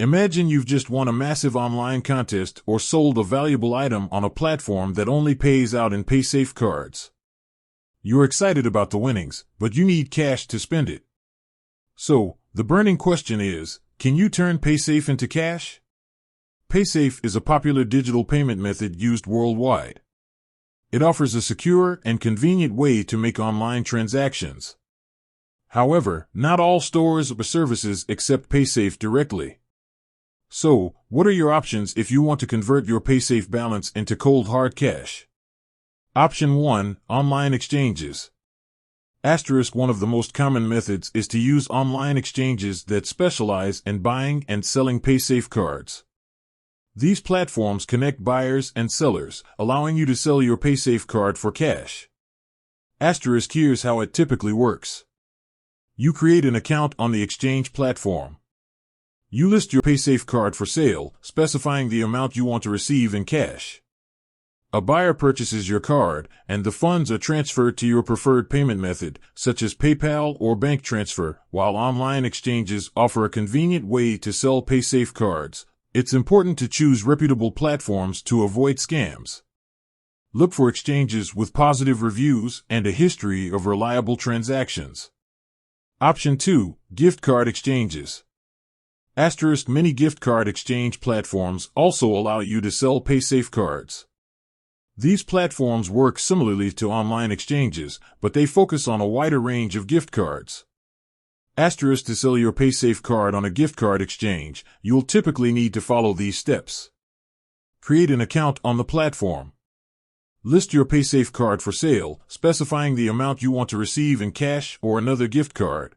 Imagine you've just won a massive online contest or sold a valuable item on a platform that only pays out in Paysafe cards. You're excited about the winnings, but you need cash to spend it. So, the burning question is, can you turn Paysafe into cash? Paysafe is a popular digital payment method used worldwide. It offers a secure and convenient way to make online transactions. However, not all stores or services accept Paysafe directly. So, what are your options if you want to convert your Paysafe balance into cold hard cash? Option 1. Online exchanges. One of the most common methods is to use online exchanges that specialize in buying and selling Paysafe cards. These platforms connect buyers and sellers, allowing you to sell your Paysafe card for cash. Here's how it typically works. You create an account on the exchange platform. You list your Paysafe card for sale, specifying the amount you want to receive in cash. A buyer purchases your card, and the funds are transferred to your preferred payment method, such as PayPal or bank transfer. While online exchanges offer a convenient way to sell Paysafe cards, it's important to choose reputable platforms to avoid scams. Look for exchanges with positive reviews and a history of reliable transactions. Option 2. Gift card exchanges. Many gift card exchange platforms also allow you to sell Paysafe cards. These platforms work similarly to online exchanges, but they focus on a wider range of gift cards. To sell your Paysafe card on a gift card exchange, you'll typically need to follow these steps. Create an account on the platform. List your Paysafe card for sale, specifying the amount you want to receive in cash or another gift card.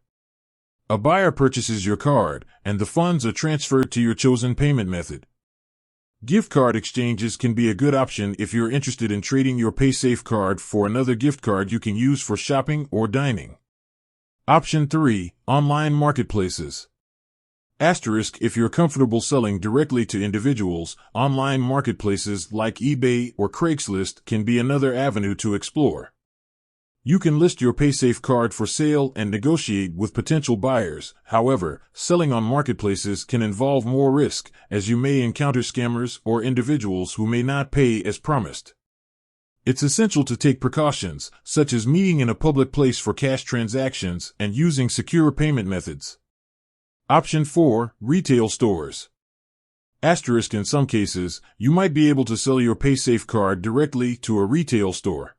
A buyer purchases your card, and the funds are transferred to your chosen payment method. Gift card exchanges can be a good option if you're interested in trading your Paysafe card for another gift card you can use for shopping or dining. Option 3. Online marketplaces. If you're comfortable selling directly to individuals, online marketplaces like eBay or Craigslist can be another avenue to explore. You can list your Paysafe card for sale and negotiate with potential buyers. However, selling on marketplaces can involve more risk, as you may encounter scammers or individuals who may not pay as promised. It's essential to take precautions, such as meeting in a public place for cash transactions and using secure payment methods. Option 4. Retail stores. In some cases, you might be able to sell your Paysafe card directly to a retail store.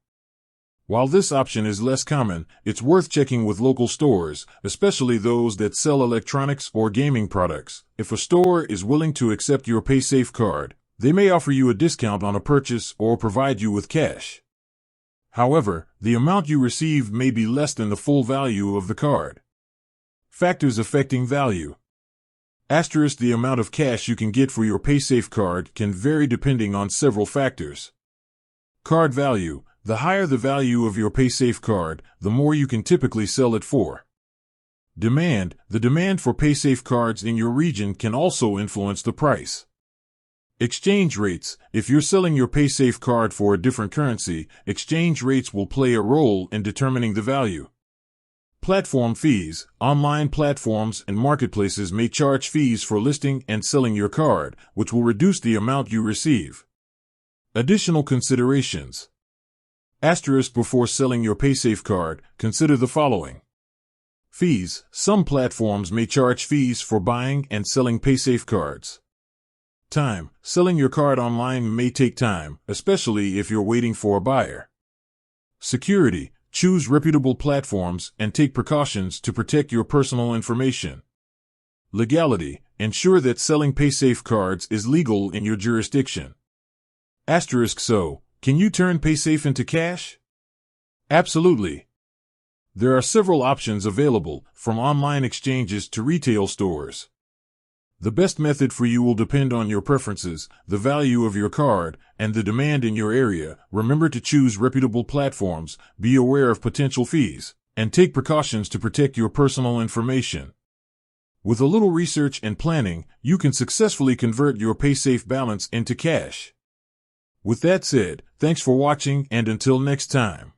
While this option is less common, it's worth checking with local stores, especially those that sell electronics or gaming products. If a store is willing to accept your Paysafe card, they may offer you a discount on a purchase or provide you with cash. However, the amount you receive may be less than the full value of the card. Factors affecting value. The amount of cash you can get for your Paysafe card can vary depending on several factors. Card value. The higher the value of your Paysafe card, the more you can typically sell it for. Demand. The demand for Paysafe cards in your region can also influence the price. Exchange rates. If you're selling your Paysafe card for a different currency, exchange rates will play a role in determining the value. Platform fees. Online platforms and marketplaces may charge fees for listing and selling your card, which will reduce the amount you receive. Additional considerations. Before selling your Paysafe card, consider the following. Fees. Some platforms may charge fees for buying and selling Paysafe cards. Time. Selling your card online may take time, especially if you're waiting for a buyer. Security. Choose reputable platforms and take precautions to protect your personal information. Legality. Ensure that selling Paysafe cards is legal in your jurisdiction. So, can you turn Paysafe into cash? Absolutely. There are several options available, from online exchanges to retail stores. The best method for you will depend on your preferences, the value of your card, and the demand in your area. Remember to choose reputable platforms, be aware of potential fees, and take precautions to protect your personal information. With a little research and planning, you can successfully convert your Paysafe balance into cash. With that said, thanks for watching, and until next time.